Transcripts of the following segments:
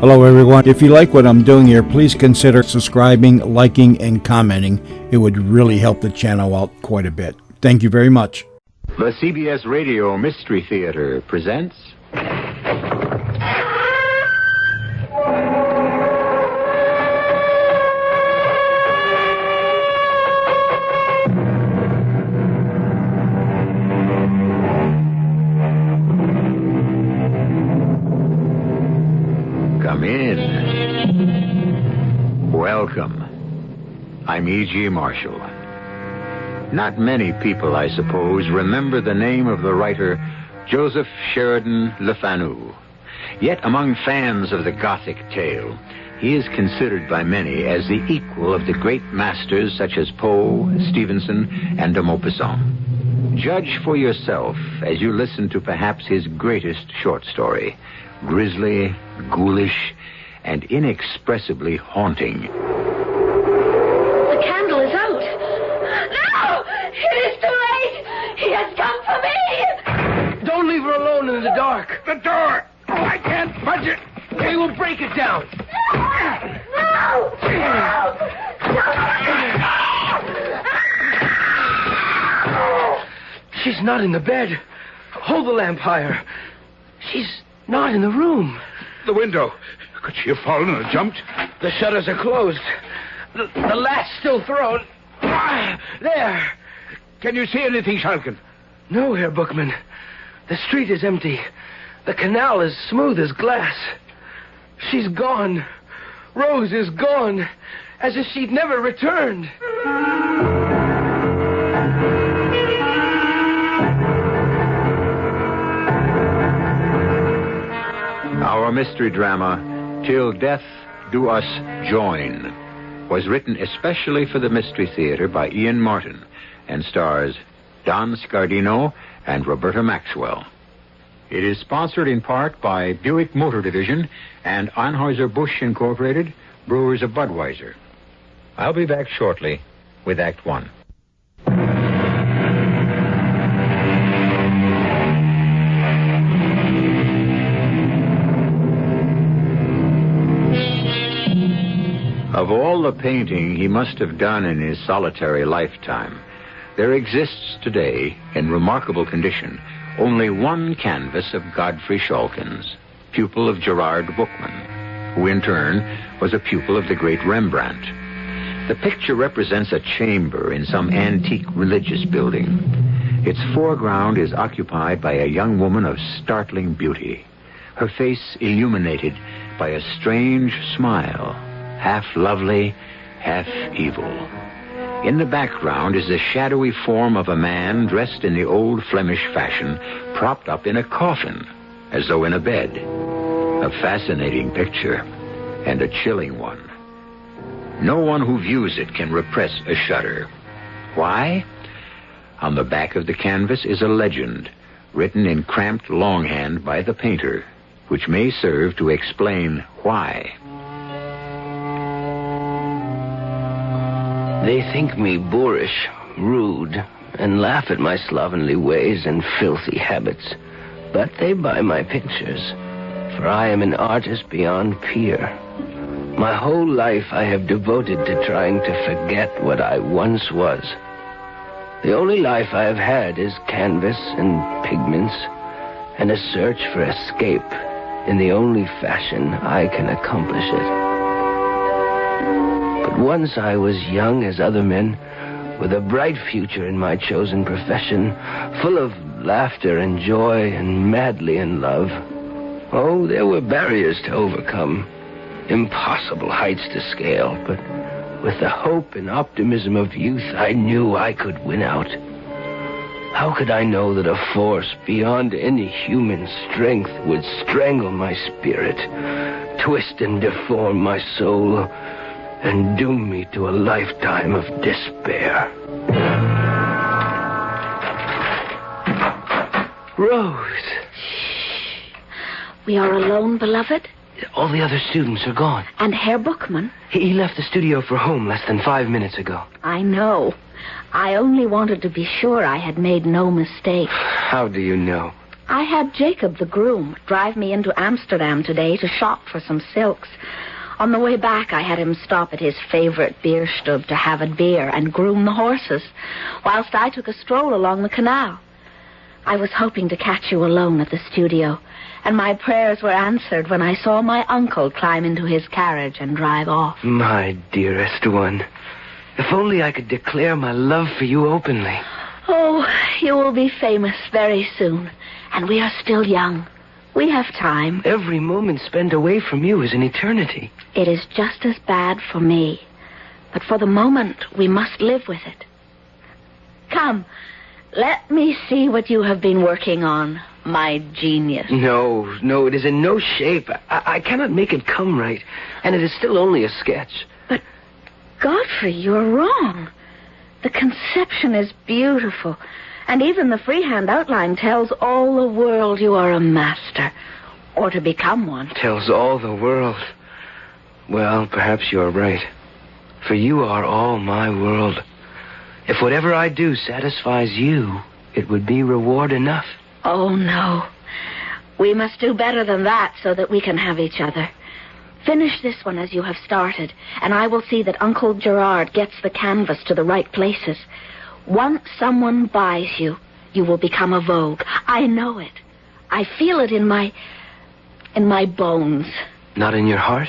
Hello everyone. If you like what I'm doing here, please consider subscribing, liking, and commenting. It would really help the channel out quite a bit. Thank you very much. The CBS Radio Mystery Theater presents... Come in. Welcome. I'm E.G. Marshall. Not many people, I suppose, remember the name of the writer Joseph Sheridan Le Fanu. Yet among fans of the Gothic tale, he is considered by many as the equal of the great masters such as Poe, Stevenson, and de Maupassant. Judge for yourself as you listen to perhaps his greatest short story, grisly, ghoulish, and inexpressibly haunting. The candle is out. No! It is too late! He has come for me! Don't leave her alone in the dark. The door! Oh, I can't budge it! We will break it down. No! She's not in the bed. Hold the lamp higher. She's not in the room. The window. Could she have fallen and jumped? The shutters are closed. The latch still thrown. There. Can you see anything, Shalkin? No, Herr Bookman. The street is empty. The canal is smooth as glass. She's gone. Rose is gone. As if she'd never returned. Our mystery drama, Till Death Do Us Join, was written especially for the Mystery Theater by Ian Martin and stars Don Scardino and Roberta Maxwell. It is sponsored in part by Buick Motor Division and Anheuser-Busch Incorporated, Brewers of Budweiser. I'll be back shortly with Act One. Of all the painting he must have done in his solitary lifetime, there exists today, in remarkable condition, only one canvas of Godfrey Schalkens, pupil of Gerard Bookman, who in turn was a pupil of the great Rembrandt. The picture represents a chamber in some antique religious building. Its foreground is occupied by a young woman of startling beauty, her face illuminated by a strange smile, half lovely, half evil. In the background is the shadowy form of a man dressed in the old Flemish fashion, propped up in a coffin, as though in a bed. A fascinating picture, and a chilling one. No one who views it can repress a shudder. Why? On the back of the canvas is a legend, written in cramped longhand by the painter, which may serve to explain why. They think me boorish, rude, and laugh at my slovenly ways and filthy habits. But they buy my pictures, for I am an artist beyond peer. My whole life I have devoted to trying to forget what I once was. The only life I have had is canvas and pigments, and a search for escape in the only fashion I can accomplish it. But once I was young as other men, with a bright future in my chosen profession, full of laughter and joy and madly in love. Oh, there were barriers to overcome, impossible heights to scale, but with the hope and optimism of youth, I knew I could win out. How could I know that a force beyond any human strength would strangle my spirit, twist and deform my soul, and doom me to a lifetime of despair? Rose. We are alone, beloved? All the other students are gone. And Herr Bookman? He left the studio for home less than 5 minutes ago. I know. I only wanted to be sure I had made no mistake. How do you know? I had Jacob, the groom, drive me into Amsterdam today to shop for some silks. On the way back, I had him stop at his favorite beerstub to have a beer and groom the horses, whilst I took a stroll along the canal. I was hoping to catch you alone at the studio, and my prayers were answered when I saw my uncle climb into his carriage and drive off. My dearest one, if only I could declare my love for you openly. Oh, you will be famous very soon, and we are still young. We have time. Every moment spent away from you is an eternity. It is just as bad for me, but for the moment we must live with it. Come, let me see what you have been working on, my genius. No, it is in no shape. I cannot make it come right, and it is still only a sketch. But, Godfrey, you're wrong. The conception is beautiful, and even the freehand outline tells all the world you are a master, or to become one. Tells all the world. Well, perhaps you're right. For you are all my world. If whatever I do satisfies you, it would be reward enough. Oh, no. We must do better than that so that we can have each other. Finish this one as you have started, and I will see that Uncle Gerard gets the canvas to the right places. Once someone buys you, you will become a vogue. I know it. I feel it in my bones. Not in your heart?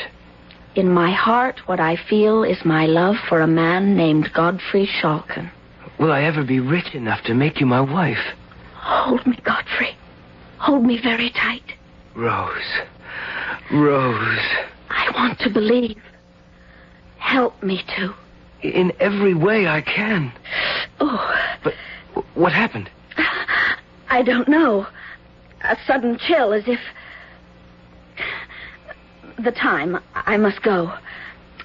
In my heart, what I feel is my love for a man named Godfrey Schalken. Will I ever be rich enough to make you my wife? Hold me, Godfrey. Hold me very tight. Rose. I want to believe. Help me to. In every way I can. Oh. But what happened? I don't know. A sudden chill, as if... The time. I must go.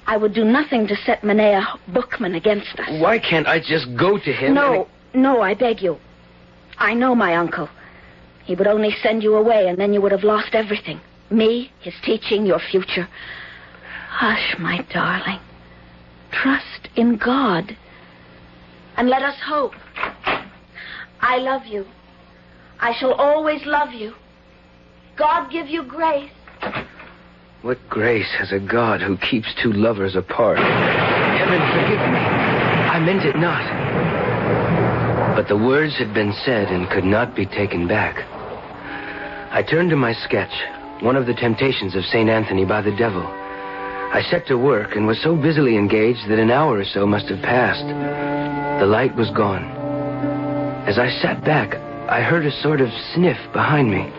I would do nothing to set Menea Bookman against us. Why can't I just go to him? No, I beg you. I know my uncle. He would only send you away, and then you would have lost everything. Me, his teaching, your future. Hush, my darling. Trust in God. And let us hope. I love you. I shall always love you. God give you grace. What grace has a God who keeps two lovers apart? Heaven forgive me. I meant it not. But the words had been said and could not be taken back. I turned to my sketch, one of the temptations of St. Anthony by the devil. I set to work and was so busily engaged that an hour or so must have passed. The light was gone. As I sat back, I heard a sort of sniff behind me.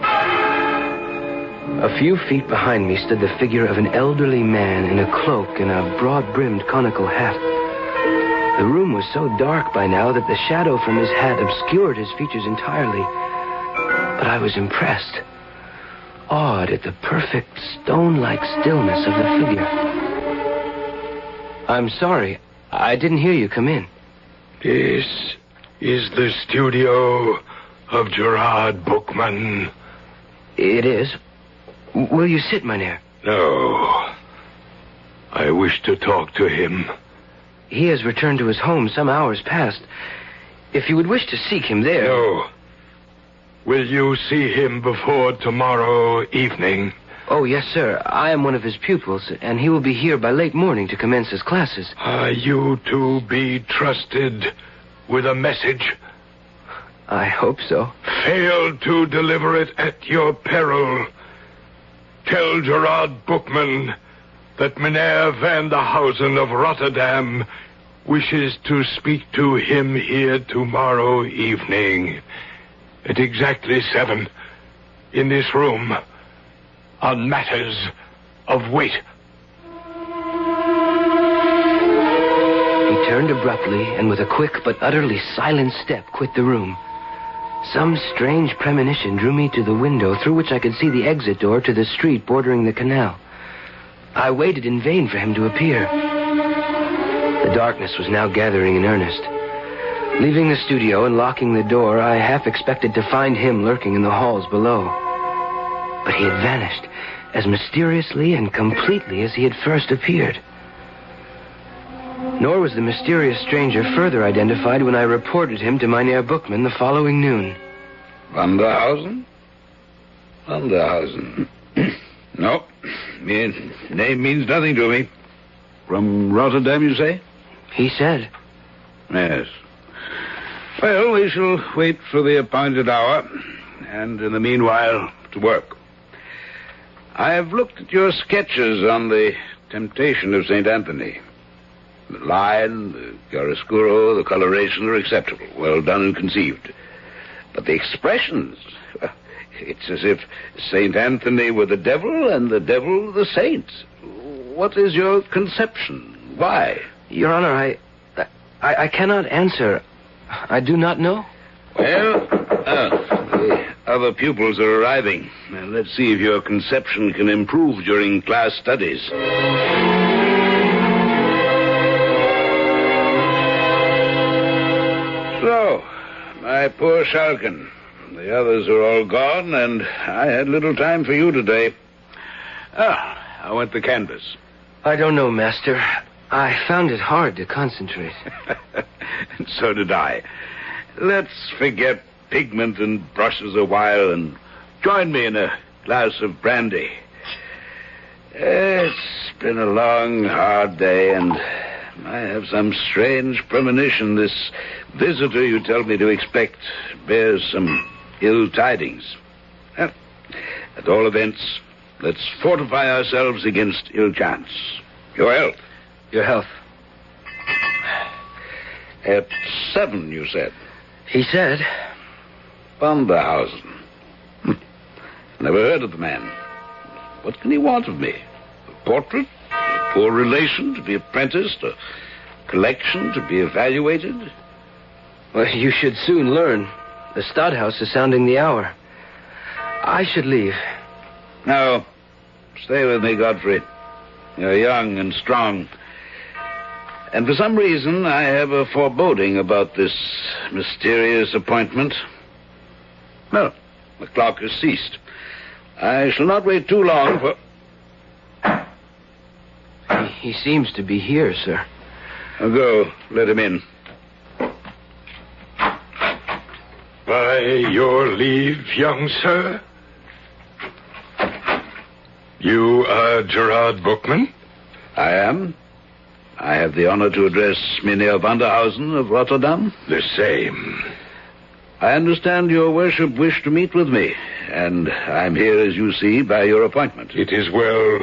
A few feet behind me stood the figure of an elderly man in a cloak and a broad-brimmed conical hat. The room was so dark by now that the shadow from his hat obscured his features entirely. But I was impressed, awed at the perfect stone-like stillness of the figure. I'm sorry, I didn't hear you come in. This is the studio of Gerard Bookman. It is. Will you sit, mynheer? No. I wish to talk to him. He has returned to his home some hours past. If you would wish to seek him there... No. Will you see him before tomorrow evening? Oh, yes, sir. I am one of his pupils, and he will be here by late morning to commence his classes. Are you to be trusted with a message? I hope so. Fail to deliver it at your peril. Tell Gerard Bookman that Meneer van der Hausen of Rotterdam wishes to speak to him here tomorrow evening at exactly 7 in this room on matters of weight. He turned abruptly and with a quick but utterly silent step quit the room. Some strange premonition drew me to the window through which I could see the exit door to the street bordering the canal. I waited in vain for him to appear. The darkness was now gathering in earnest. Leaving the studio and locking the door, I half expected to find him lurking in the halls below. But he had vanished as mysteriously and completely as he had first appeared. Nor was the mysterious stranger further identified when I reported him to Mynheer Bookman the following noon. Van der Hausen? Vanderhausen. No, name means nothing to me. From Rotterdam, you say? He said. Yes. Well, we shall wait for the appointed hour, and in the meanwhile, to work. I have looked at your sketches on the Temptation of St. Anthony. The line, the chiaroscuro, the coloration are acceptable, well done and conceived. But the expressions, it's as if St. Anthony were the devil and the devil the saint. What is your conception? Why? Your Honor, I cannot answer. I do not know. Well, the other pupils are arriving. And let's see if your conception can improve during class studies. So, my poor Schalken. The others are all gone, and I had little time for you today. How went the canvas? I don't know, Master. I found it hard to concentrate. And so did I. Let's forget pigment and brushes a while and join me in a glass of brandy. It's been a long, hard day, and I have some strange premonition. This visitor you tell me to expect bears some ill tidings. Well, at all events, let's fortify ourselves against ill chance. Your health. Your health. At 7, you said. He said. Vanderhausen. Never heard of the man. What can he want of me? A portrait? A poor relation to be apprenticed? A collection to be evaluated? Well, you should soon learn. The Stadthouse is sounding the hour. I should leave. No. Stay with me, Godfrey. You're young and strong. And for some reason, I have a foreboding about this mysterious appointment. No, the clock has ceased. I shall not wait too long for... He seems to be here, sir. I'll go. Let him in. By your leave, young sir. You are Gerard Bookman? I am. I have the honor to address Mynheer Vanderhausen of Rotterdam. The same. I understand your worship wished to meet with me, and I'm here, as you see, by your appointment. It is well.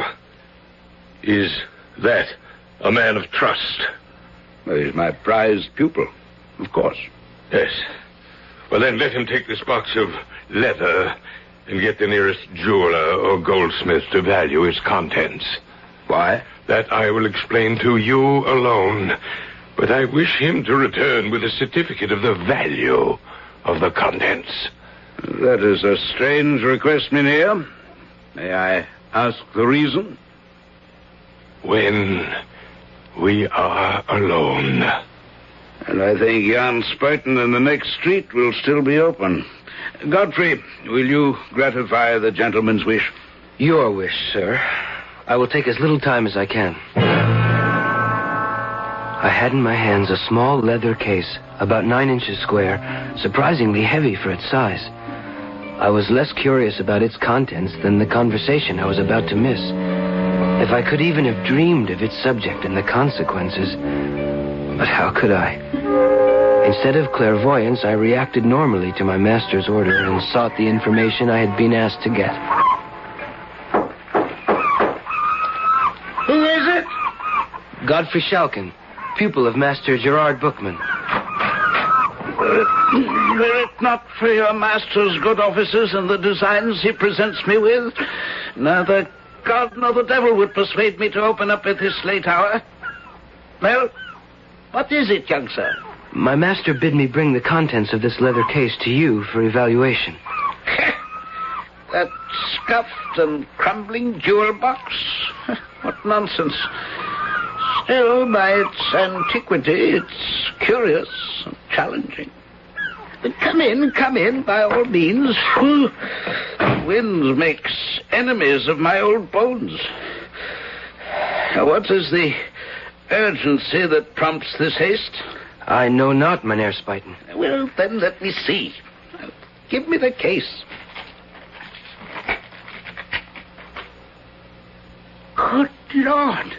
Is that a man of trust? Well, he's my prized pupil, of course. Yes. Well, then let him take this box of leather and get the nearest jeweler or goldsmith to value its contents. Why? That I will explain to you alone. But I wish him to return with a certificate of the value of the contents. That is a strange request, Mynheer. May I ask the reason? When we are alone. And I think Jan Spuiten in the next street will still be open. Godfrey, will you gratify the gentleman's wish? Your wish, sir. I will take as little time as I can. I had in my hands a small leather case, about 9 inches square, surprisingly heavy for its size. I was less curious about its contents than the conversation I was about to miss. If I could even have dreamed of its subject and the consequences. But how could I? Instead of clairvoyance, I reacted normally to my master's order and sought the information I had been asked to get. Who is it? Godfrey Schalken, pupil of Master Gerard Bookman. Were it not for your master's good offices and the designs he presents me with, neither God nor the devil would persuade me to open up at this late hour. Well, what is it, young sir? My master bid me bring the contents of this leather case to you for evaluation. That scuffed and crumbling jewel box? What nonsense. Still, by its antiquity, it's curious and challenging. But come in, by all means. Wind makes enemies of my old bones. Now, what is the urgency that prompts this haste? I know not, Mynheer Spuiten. Well, then let me see. Give me the case. Lord.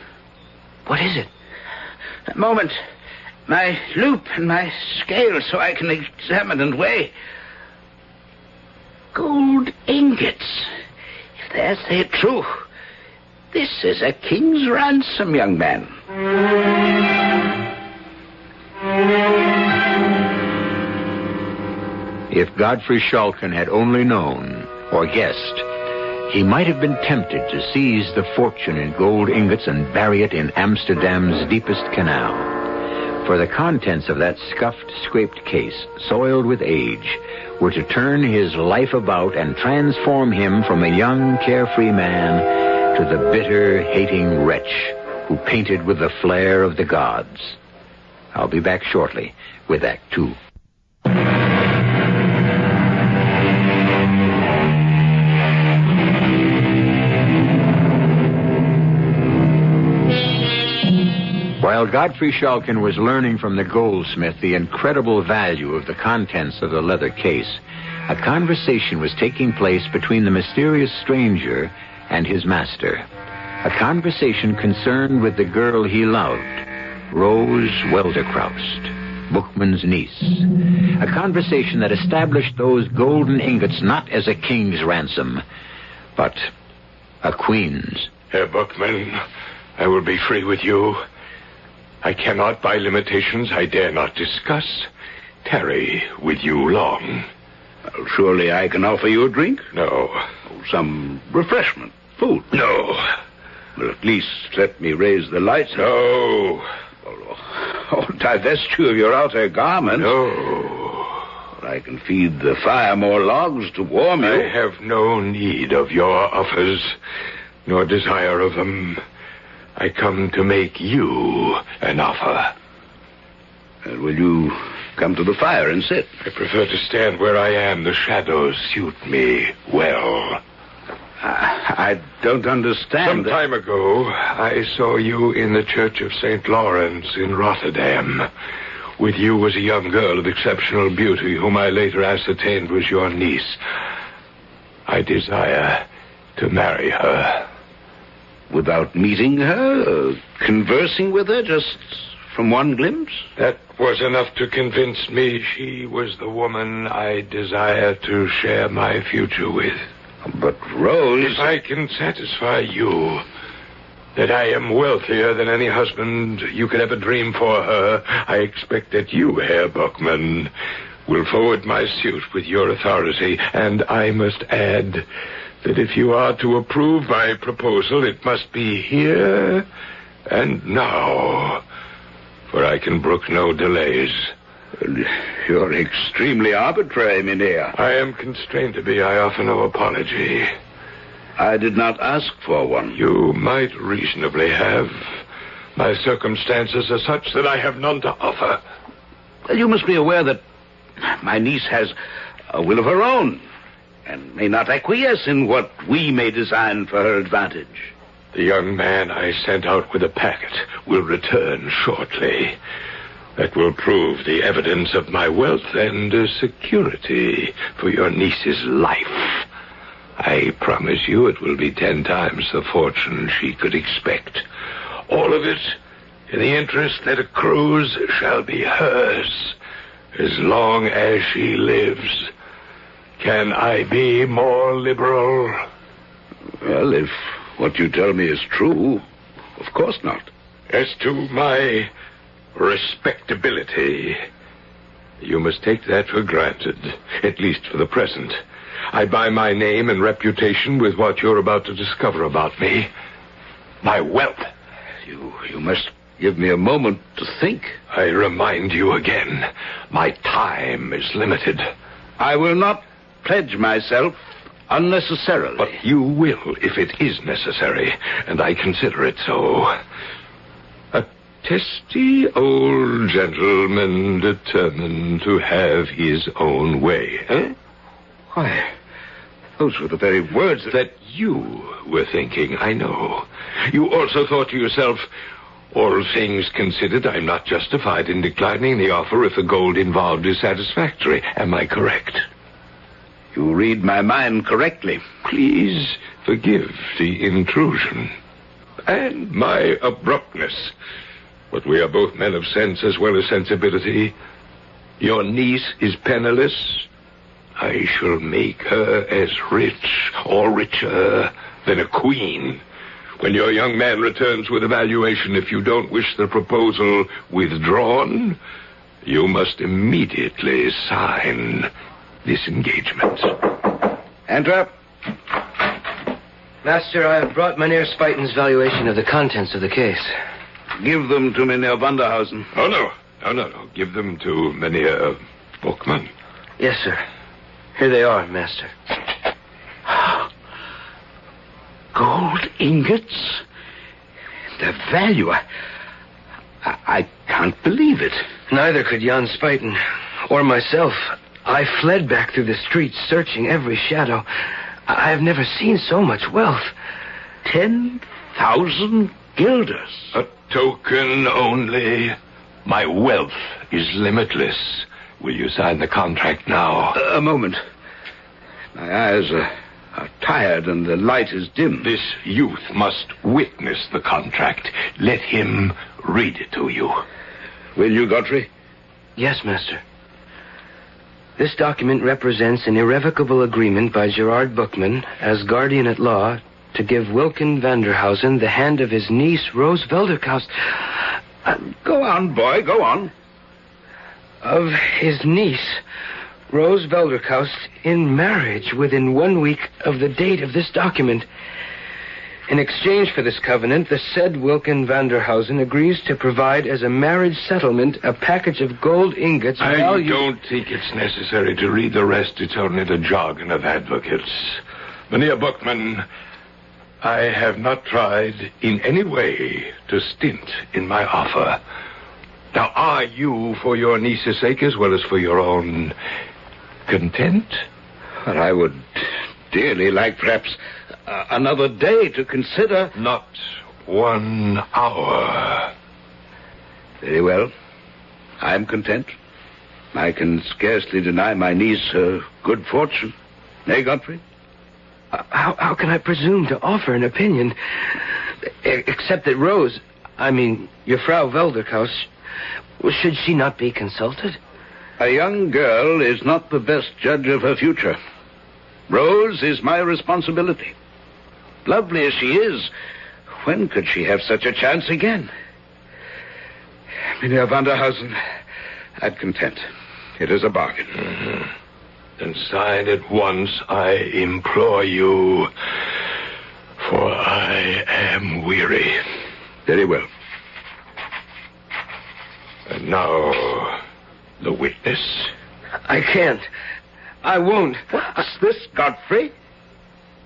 What is it? A moment. My loop and my scale so I can examine and weigh. Gold ingots. If they say true, this is a king's ransom, young man. If Godfrey Shulkin had only known, or guessed, he might have been tempted to seize the fortune in gold ingots and bury it in Amsterdam's deepest canal. For the contents of that scuffed, scraped case, soiled with age, were to turn his life about and transform him from a young, carefree man to the bitter, hating wretch who painted with the flair of the gods. I'll be back shortly with Act Two. While Godfrey Shulkin was learning from the goldsmith the incredible value of the contents of the leather case, a conversation was taking place between the mysterious stranger and his master. A conversation concerned with the girl he loved, Rose Welderkraust, Bookman's niece. A conversation that established those golden ingots not as a king's ransom, but a queen's. Herr Bookman, I will be free with you. I cannot, by limitations I dare not discuss, tarry with you long. Well, surely I can offer you a drink? No. Some refreshment, food? No. Well, at least let me raise the lights. No. Divest you of your outer garments. No. I can feed the fire more logs to warm you. I have no need of your offers, nor desire of them. I come to make you an offer. Will you come to the fire and sit? I prefer to stand where I am. The shadows suit me well. I don't understand. Some time ago, I saw you in the Church of St. Lawrence in Rotterdam. With you was a young girl of exceptional beauty, whom I later ascertained was your niece. I desire to marry her. Without meeting her, conversing with her, just from one glimpse? That was enough to convince me she was the woman I desire to share my future with. But Rose... If I can satisfy you that I am wealthier than any husband you could ever dream for her, I expect that you, Herr Bookman, will forward my suit with your authority. And I must add that if you are to approve my proposal, it must be here and now, for I can brook no delays. You're extremely arbitrary, Mynheer. I am constrained to be. I offer no apology. I did not ask for one. You might reasonably have. My circumstances are such that I have none to offer. Well, you must be aware that my niece has a will of her own, and may not acquiesce in what we may design for her advantage. The young man I sent out with a packet will return shortly. That will prove the evidence of my wealth and security for your niece's life. I promise you it will be 10 times the fortune she could expect. All of it in the interest that accrues shall be hers as long as she lives. Can I be more liberal? Well, if what you tell me is true, of course not. As to my respectability, you must take that for granted, at least for the present. I buy my name and reputation with what you're about to discover about me. My wealth. You must give me a moment to think. I remind you again, my time is limited. I will not pledge myself unnecessarily. But you will if it is necessary, and I consider it so. A testy old gentleman determined to have his own way, eh? Why, those were the very words that you were thinking, I know. You also thought to yourself, all things considered, I'm not justified in declining the offer if the gold involved is satisfactory. Am I correct? You read my mind correctly. Please forgive the intrusion. and my abruptness. But we are both men of sense as well as sensibility. Your niece is penniless. I shall make her as rich or richer than a queen. When your young man returns with a valuation, if you don't wish the proposal withdrawn, you must immediately sign this engagement. Enter. Master, I have brought Mynheer Spuyten's valuation of the contents of the case. Give them to Mynheer Vanderhausen. Oh, no. Give them to Mynheer Bookman. Yes, sir. Here they are, Master. Gold ingots? The value. I can't believe it. Neither could Jan Spuyten or myself. I fled back through the streets, searching every shadow. I have never seen so much wealth. 10,000 guilders. A token only. My wealth is limitless. Will you sign the contract now? A moment. My eyes are tired and the light is dim. This youth must witness the contract. Let him read it to you. Will you, Godfrey? Yes, Master. This document represents an irrevocable agreement by Gerard Bookman as guardian at law to give Wilken Vanderhausen the hand of his niece, Rose Velderkaus. Go on, boy, go on. Of his niece, Rose Velderkaus, in marriage within 1 week of the date of this document. In exchange for this covenant, the said Wilken Vanderhausen agrees to provide as a marriage settlement a package of gold ingots. I don't think it's necessary to read the rest. It's only the jargon of advocates. Mynheer Bookman, I have not tried in any way to stint in my offer. Now, are you, for your niece's sake as well as for your own, content? But I would dearly like perhaps another day to consider. Not 1 hour. Very well. I'm content. I can scarcely deny my niece her good fortune. Eh, Godfrey? How can I presume to offer an opinion, except that Rose, your Frau Velderkaus, should she not be consulted? A young girl is not the best judge of her future. Rose is my responsibility. Lovely as she is, when could she have such a chance again? Mynheer Vanderhausen, I'm content. It is a bargain. Mm-hmm. Then sign at once, I implore you, for I am weary. Very well. And now, the witness. I can't. I won't. What's this, Godfrey?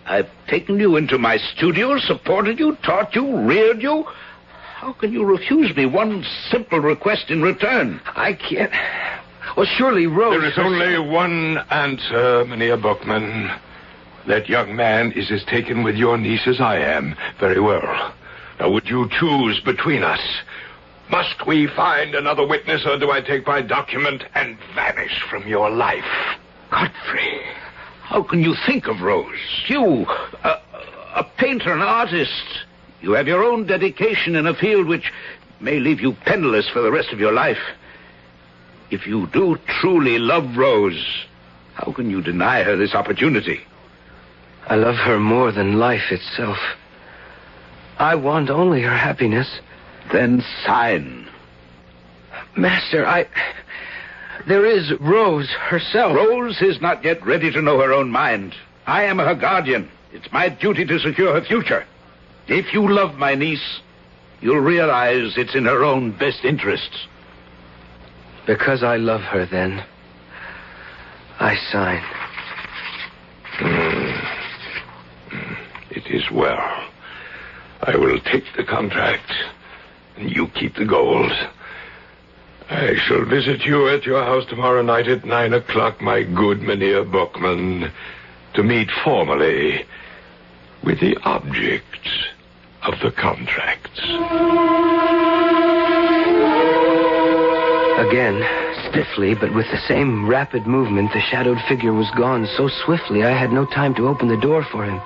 I've taken you into my studio, supported you, taught you, reared you. How can you refuse me one simple request in return? I can't. Well, surely Rose... There is only one answer, Mynheer Bookman. That young man is as taken with your niece as I am. Very well. Now, would you choose between us? Must we find another witness, or do I take my document and vanish from your life? Godfrey, how can you think of Rose? You, a painter, an artist. You have your own dedication in a field which may leave you penniless for the rest of your life. If you do truly love Rose, how can you deny her this opportunity? I love her more than life itself. I want only her happiness. Then sign. Master, there is Rose herself. Rose is not yet ready to know her own mind. I am her guardian. It's my duty to secure her future. If you love my niece, you'll realize it's in her own best interests. Because I love her, then, I sign. It is well. I will take the contract, and you keep the gold. I shall visit you at your house tomorrow night at 9 o'clock, my good Mynheer Bookman, to meet formally with the object of the contract. Again, stiffly, but with the same rapid movement, the shadowed figure was gone so swiftly I had no time to open the door for him.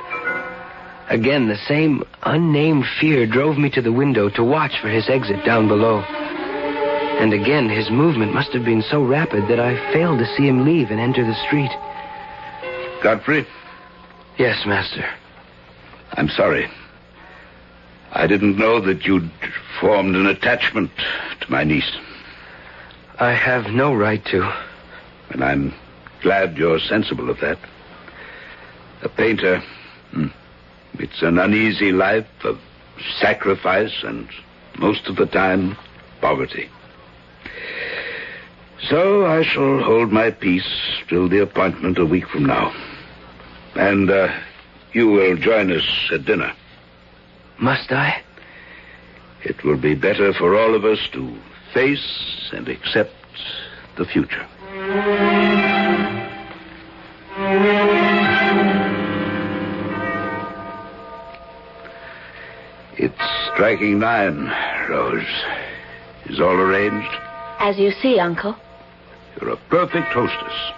Again, the same unnamed fear drove me to the window to watch for his exit down below. And again, his movement must have been so rapid that I failed to see him leave and enter the street. Godfrey? Yes, Master. I'm sorry. I didn't know that you'd formed an attachment to my niece. I have no right to. And I'm glad you're sensible of that. A painter, it's an uneasy life of sacrifice and, most of the time, poverty. So I shall hold my peace till the appointment a week from now. And you will join us at dinner. Must I? It will be better for all of us to face and accept the future. It's striking 9, Rose. Is all arranged? As you see, Uncle. You're a perfect hostess.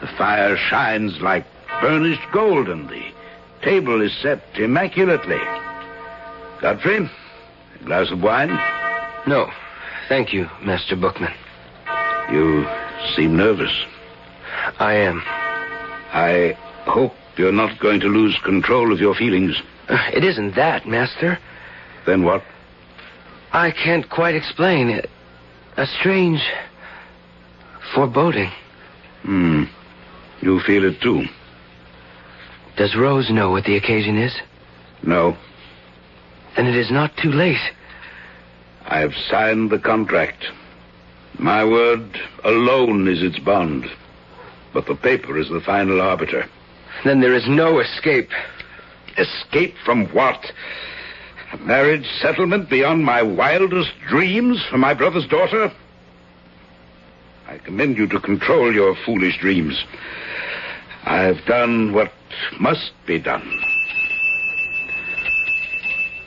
The fire shines like burnished gold, and the table is set immaculately. Godfrey, a glass of wine? No, thank you, Master Bookman. You seem nervous. I am. I hope you're not going to lose control of your feelings. It isn't that, Master. Then what? I can't quite explain it. A strange foreboding. You feel it too? Does Rose know what the occasion is? No. Then it is not too late. I have signed the contract. My word alone is its bond. But the paper is the final arbiter. Then there is no escape. Escape from what? A marriage settlement beyond my wildest dreams for my brother's daughter? I commend you to control your foolish dreams. I've done what must be done.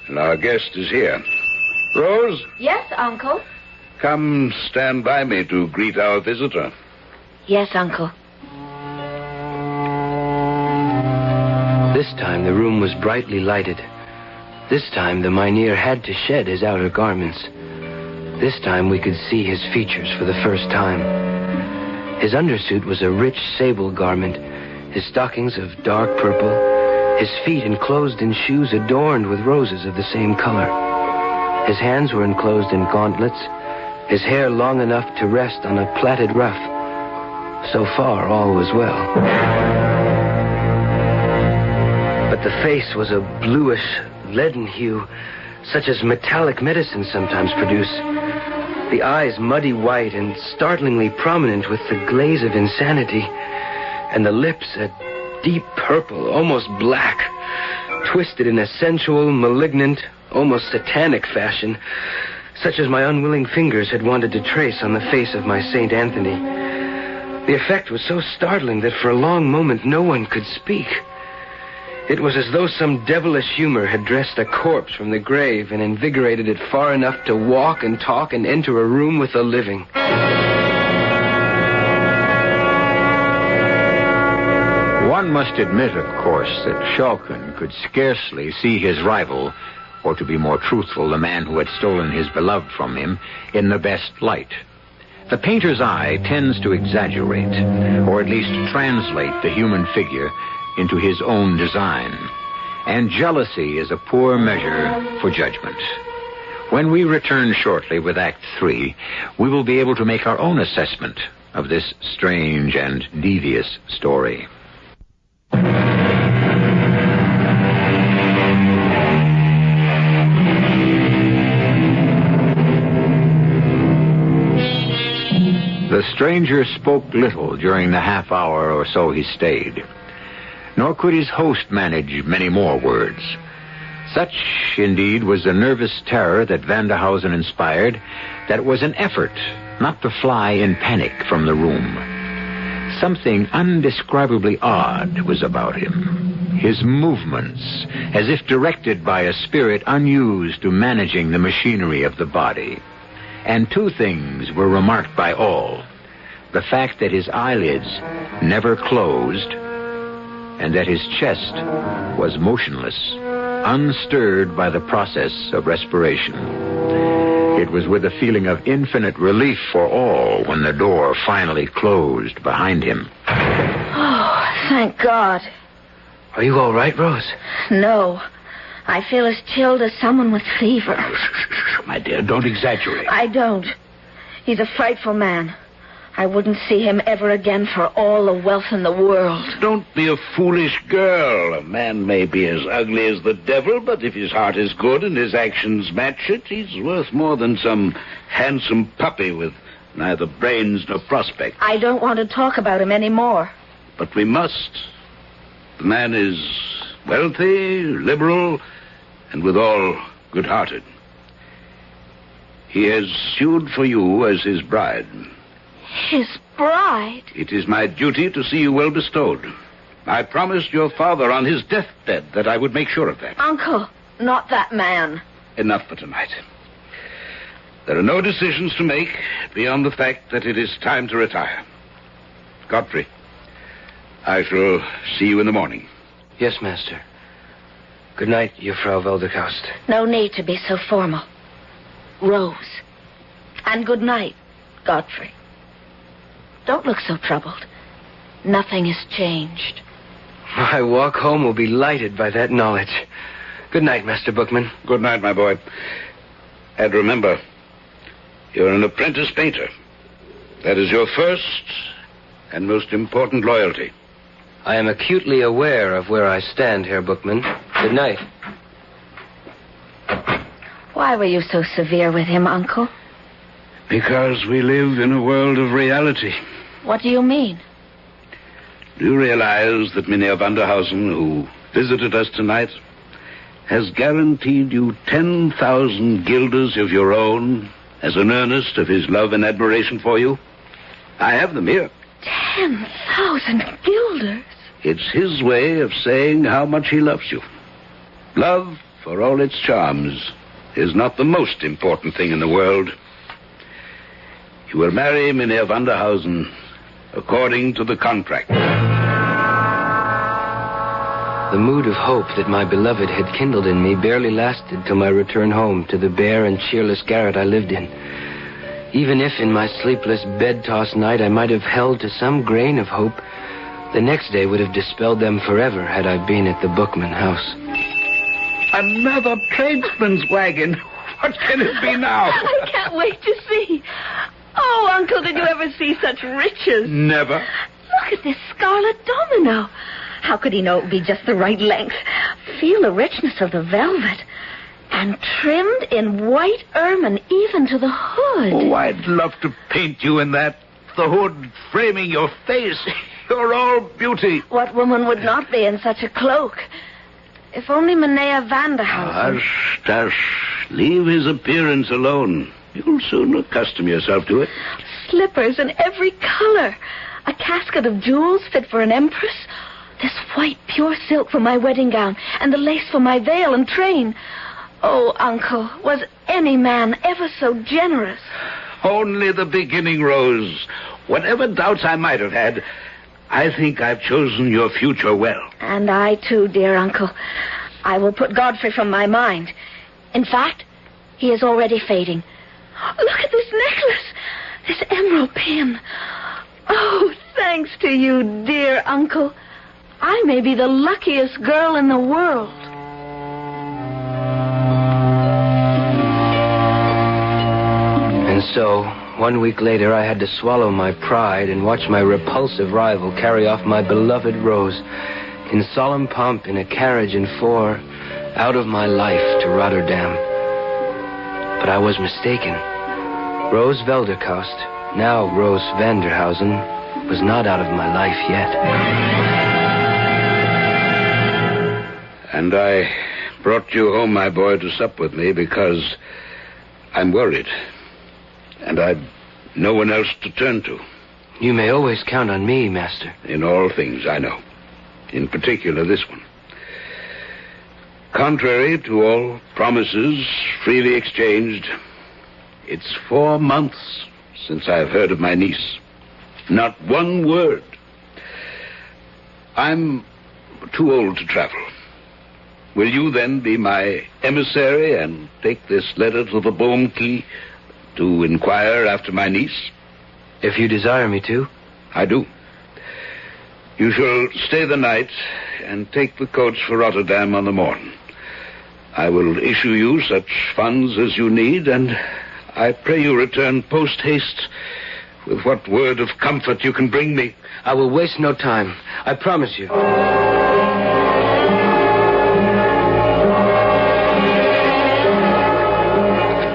And our guest is here. Rose? Yes, Uncle. Come stand by me to greet our visitor. Yes, Uncle. This time the room was brightly lighted. This time the mynheer had to shed his outer garments. This time we could see his features for the first time. His undersuit was a rich sable garment, his stockings of dark purple, his feet enclosed in shoes adorned with roses of the same color. His hands were enclosed in gauntlets, his hair long enough to rest on a plaited ruff. So far, all was well. But the face was a bluish, leaden hue, such as metallic medicines sometimes produce. The eyes muddy white and startlingly prominent with the glaze of insanity, and the lips a deep purple, almost black, twisted in a sensual, malignant, almost satanic fashion, such as my unwilling fingers had wanted to trace on the face of my Saint Anthony. The effect was so startling that for a long moment no one could speak. It was as though some devilish humor had dressed a corpse from the grave and invigorated it far enough to walk and talk and enter a room with the living. One must admit, of course, that Shalkin could scarcely see his rival, or to be more truthful, the man who had stolen his beloved from him, in the best light. The painter's eye tends to exaggerate, or at least translate the human figure into his own design. And jealousy is a poor measure for judgment. When we return shortly with Act 3, we will be able to make our own assessment of this strange and devious story. The stranger spoke little during the half hour or so he stayed, nor could his host manage many more words. Such, indeed, was the nervous terror that Vanderhausen inspired, that it was an effort not to fly in panic from the room. Something undescribably odd was about him. His movements, as if directed by a spirit unused to managing the machinery of the body. And two things were remarked by all: the fact that his eyelids never closed, and that his chest was motionless, unstirred by the process of respiration. It was with a feeling of infinite relief for all when the door finally closed behind him. Oh, thank God. Are you all right, Rose? No. I feel as chilled as someone with fever. My dear, don't exaggerate. I don't. He's a frightful man. I wouldn't see him ever again for all the wealth in the world. Don't be a foolish girl. A man may be as ugly as the devil, but if his heart is good and his actions match it, he's worth more than some handsome puppy with neither brains nor prospect. I don't want to talk about him anymore. But we must. The man is wealthy, liberal, and withal good-hearted. He has sued for you as his bride. His bride? It is my duty to see you well bestowed. I promised your father on his deathbed that I would make sure of that. Uncle, not that man. Enough for tonight. There are no decisions to make beyond the fact that it is time to retire. Godfrey, I shall see you in the morning. Yes, Master. Good night, Frau Welderkaust. No need to be so formal. Rose. And good night, Godfrey. Don't look so troubled. Nothing has changed. My walk home will be lighted by that knowledge. Good night, Master Bookman. Good night, my boy. And remember, you're an apprentice painter. That is your first and most important loyalty. I am acutely aware of where I stand, Herr Bookman. Good night. Why were you so severe with him, Uncle? Because we live in a world of reality. What do you mean? Do you realize that Mynheer Vanderhausen, who visited us tonight, has guaranteed you 10,000 guilders of your own as an earnest of his love and admiration for you? I have them here. 10,000 guilders? It's his way of saying how much he loves you. Love, for all its charms, is not the most important thing in the world. You will marry Mynheer Vanderhausen according to the contract. The mood of hope that my beloved had kindled in me barely lasted till my return home to the bare and cheerless garret I lived in. Even if in my sleepless bed-tossed night I might have held to some grain of hope, the next day would have dispelled them forever had I been at the Bookman house. Another tradesman's wagon. What can it be now? I can't wait to see. Oh, Uncle, did you ever see such riches? Never. Look at this scarlet domino. How could he know it would be just the right length? Feel the richness of the velvet. And trimmed in white ermine, even to the hood. Oh, I'd love to paint you in that. The hood framing your face. You're all beauty. What woman would not be in such a cloak? If only Mynheer Vanderhausen... Hush. Leave his appearance alone. You'll soon accustom yourself to it. Slippers in every color. A casket of jewels fit for an empress. This white pure silk for my wedding gown. And the lace for my veil and train. Oh, Uncle, was any man ever so generous? Only the beginning, Rose. Whatever doubts I might have had, I think I've chosen your future well. And I, too, dear Uncle. I will put Godfrey from my mind. In fact, he is already fading. Look at this necklace. This emerald pin. Oh, thanks to you, dear Uncle. I may be the luckiest girl in the world. And so, 1 week later, I had to swallow my pride and watch my repulsive rival carry off my beloved Rose in solemn pomp in a carriage and four out of my life to Rotterdam. But I was mistaken. Rose Welderkaust, now Rose Vanderhausen, was not out of my life yet. And I brought you home, my boy, to sup with me because I'm worried. And I've no one else to turn to. You may always count on me, Master. In all things, I know. In particular, this one. Contrary to all promises freely exchanged, it's 4 months since I've heard of my niece. Not one word. I'm too old to travel. Will you then be my emissary and take this letter to the Boomkey to inquire after my niece? If you desire me to. I do. You shall stay the night and take the coach for Rotterdam on the morn. I will issue you such funds as you need, and I pray you return post-haste with what word of comfort you can bring me. I will waste no time. I promise you.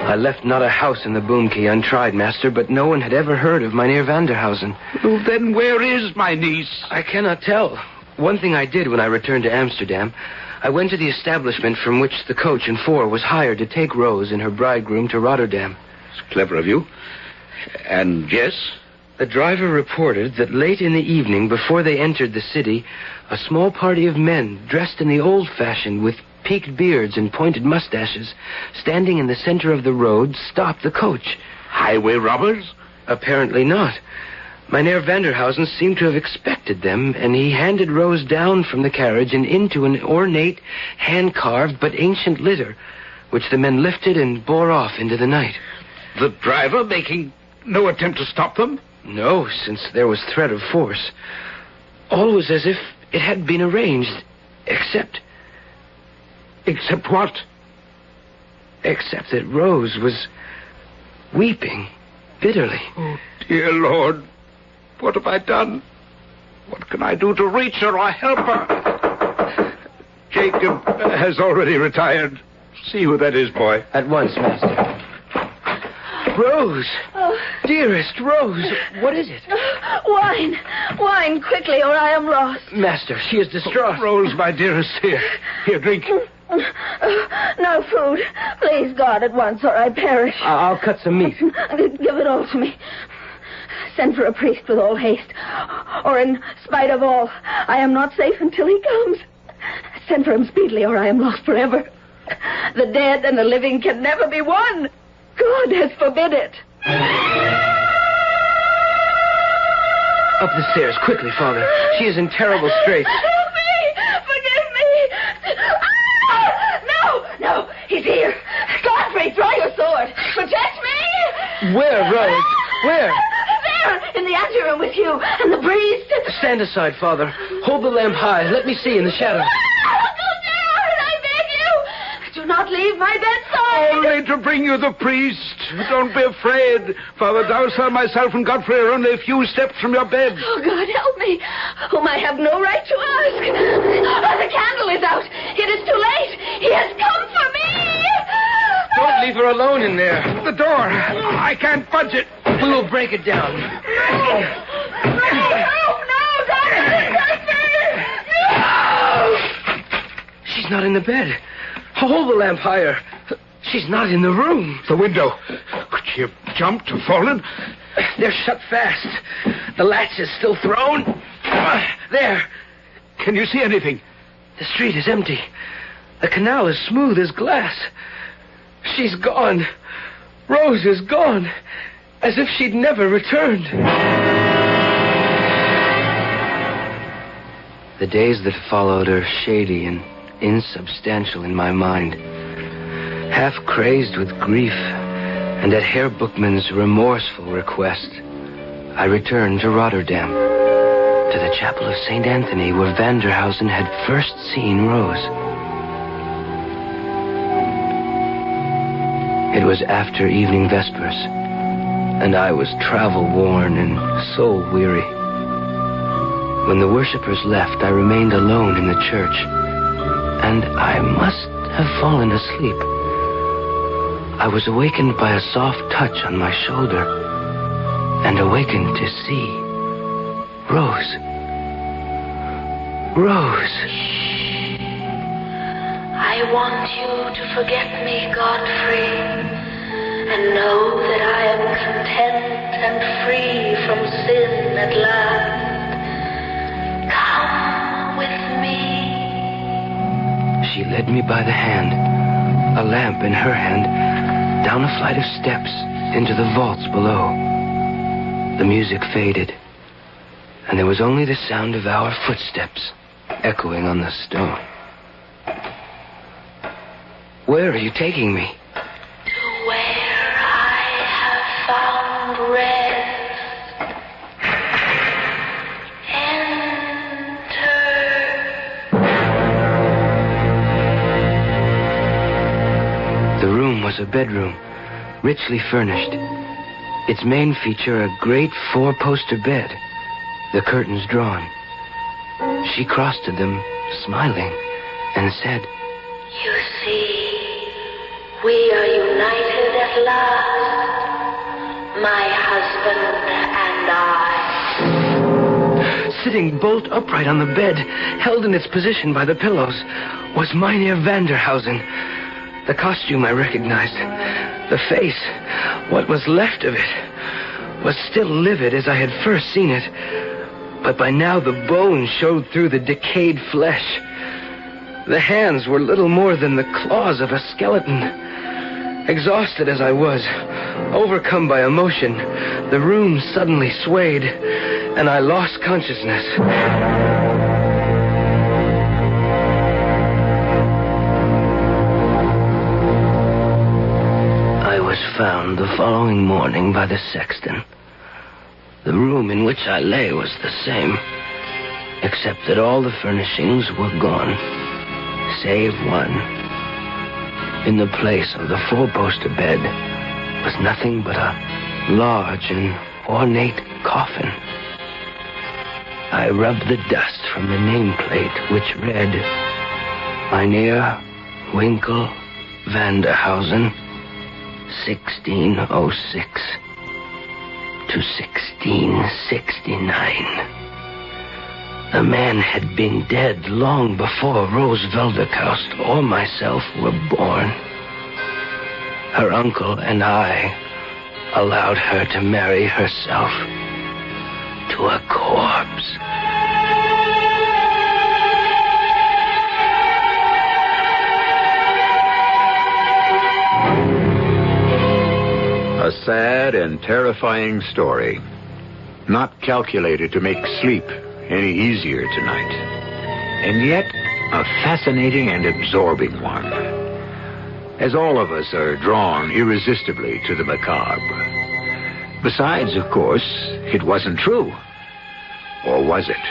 I left not a house in the Boomkey untried, master, but no one had ever heard of Mynheer Vanderhausen. Well, then where is my niece? I cannot tell. One thing I did when I returned to Amsterdam, I went to the establishment from which the coach and four was hired to take Rose and her bridegroom to Rotterdam. It's clever of you. And yes? The driver reported that late in the evening, before they entered the city, a small party of men, dressed in the old-fashioned with peaked beards and pointed mustaches, standing in the center of the road, stopped the coach. Highway robbers? Apparently not. Mynheer Vanderhausen seemed to have expected them, and he handed Rose down from the carriage and into an ornate, hand-carved but ancient litter, which the men lifted and bore off into the night. The driver making no attempt to stop them? No, since there was threat of force. All was as if it had been arranged, except... Except what? Except that Rose was weeping bitterly. Oh, dear Lord. What have I done? What can I do to reach her or help her? Jacob has already retired. See who that is, boy. At once, master. Rose! Oh. Dearest Rose, what is it? Wine! Wine, quickly, or I am lost. Master, she is distraught. Rose, my dearest, here. Here, drink. No food. Please, God, at once, or I perish. I'll cut some meat. Give it all to me. Send for a priest with all haste. Or in spite of all, I am not safe until he comes. Send for him speedily, or I am lost forever. The dead and the living can never be one. God has forbid it. Up the stairs, quickly, Father. She is in terrible straits. Help me! Forgive me! Ah! No! He's here. Godfrey, draw your sword. Protect me! Where, Rose? Where? There, in the anteroom with you and the priest. Stand aside, Father. Hold the lamp high. Let me see in the shadow. Go down, I beg you. Do not leave my bedside. Only to bring you the priest. Don't be afraid. Father Dowser, myself, and Godfrey are only a few steps from your bed. Oh, God, help me, whom I have no right to ask. Oh, the candle is out. It is too late. He has come for me. Don't leave her alone in there. The door. I can't budge it. We will break it down. No, Godfrey. She's not in the bed. Hold the lamp higher. She's not in the room. The window. Could she have jumped or fallen? They're shut fast. The latch is still thrown. There. Can you see anything? The street is empty. The canal is smooth as glass. She's gone. Rose is gone. As if she'd never returned. The days that followed are shady and insubstantial in my mind. Half crazed with grief, and at Herr Bookman's remorseful request, I returned to Rotterdam, to the chapel of St. Anthony, where Vanderhausen had first seen Rose. It was after evening vespers, and I was travel-worn and soul-weary. When the worshippers left, I remained alone in the church, and I must have fallen asleep. I was awakened by a soft touch on my shoulder, and awakened to see Rose. Rose. I want you to forget me, Godfrey, and know that I am content and free from sin at last. Come with me. She led me by the hand, a lamp in her hand, down a flight of steps into the vaults below. The music faded, and there was only the sound of our footsteps. echoing on the stone. Where are you taking me? To where I have found rest. Enter. The room was a bedroom, richly furnished. Its main feature, a great 4-poster bed, the curtains drawn. She crossed to them, smiling, and said, You see, we are united at last, my husband and I. Sitting bolt upright on the bed, held in its position by the pillows, was Mynheer Vanderhausen. The costume I recognized. The face, what was left of it, was still livid as I had first seen it. But by now the bones showed through the decayed flesh. The hands were little more than the claws of a skeleton. Exhausted as I was, overcome by emotion, the room suddenly swayed, and I lost consciousness. I was found the following morning by the sexton. The room in which I lay was the same, except that all the furnishings were gone, save one. In the place of the 4-poster bed was nothing but a large and ornate coffin. I rubbed the dust from the nameplate, which read, Mynheer Winkel Vanderhausen, 1606 to 1669. The man had been dead long before Rose Velderkaust or myself were born. Her uncle and I allowed her to marry herself to a corpse. A sad and terrifying story, not calculated to make sleep any easier tonight, and yet a fascinating and absorbing one, as all of us are drawn irresistibly to the macabre. Besides, of course, it wasn't true. Or was it?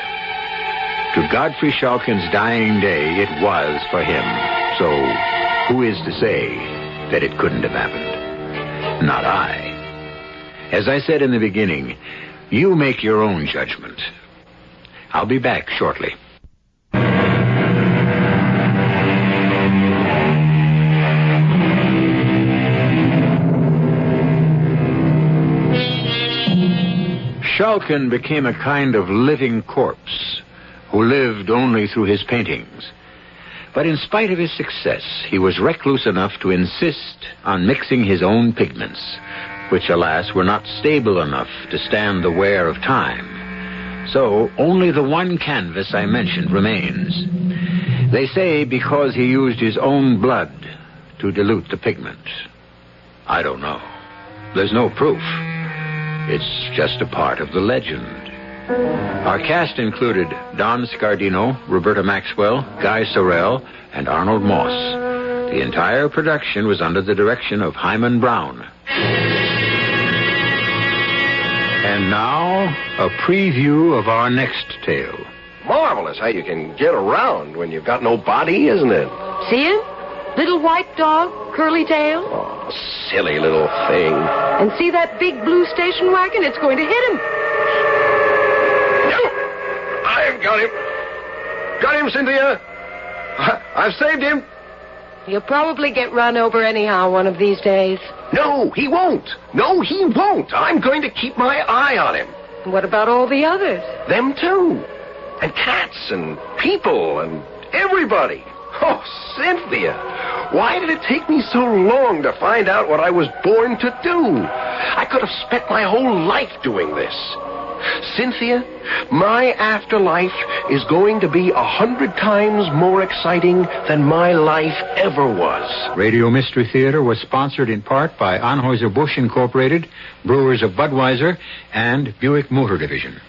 To Godfrey Schalken's dying day, it was for him. So who is to say that it couldn't have happened? Not I. As I said in the beginning, you make your own judgment. I'll be back shortly. Schalken became a kind of living corpse who lived only through his paintings. But in spite of his success, he was recluse enough to insist on mixing his own pigments, which, alas, were not stable enough to stand the wear of time. So only the one canvas I mentioned remains. They say because he used his own blood to dilute the pigment. I don't know. There's no proof. It's just a part of the legend. Our cast included Don Scardino, Roberta Maxwell, Guy Sorrell, and Arnold Moss. The entire production was under the direction of Hyman Brown. And now, a preview of our next tale. Marvelous how you can get around when you've got no body, isn't it? See him? Little white dog, curly tail. Oh, silly little thing. And see that big blue station wagon? It's going to hit him. I've got him. Got him, Cynthia. I've saved him. He'll probably get run over anyhow one of these days. No, he won't. No, he won't. I'm going to keep my eye on him. What about all the others? Them too. And cats and people and everybody. Oh, Cynthia, why did it take me so long to find out what I was born to do? I could have spent my whole life doing this. Cynthia, my afterlife is going to be 100 times more exciting than my life ever was. Radio Mystery Theater was sponsored in part by Anheuser-Busch Incorporated, Brewers of Budweiser, and Buick Motor Division.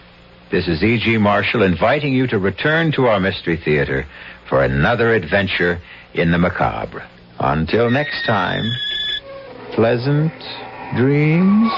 This is E.G. Marshall inviting you to return to our Mystery Theater for another adventure in the macabre. Until next time, pleasant dreams.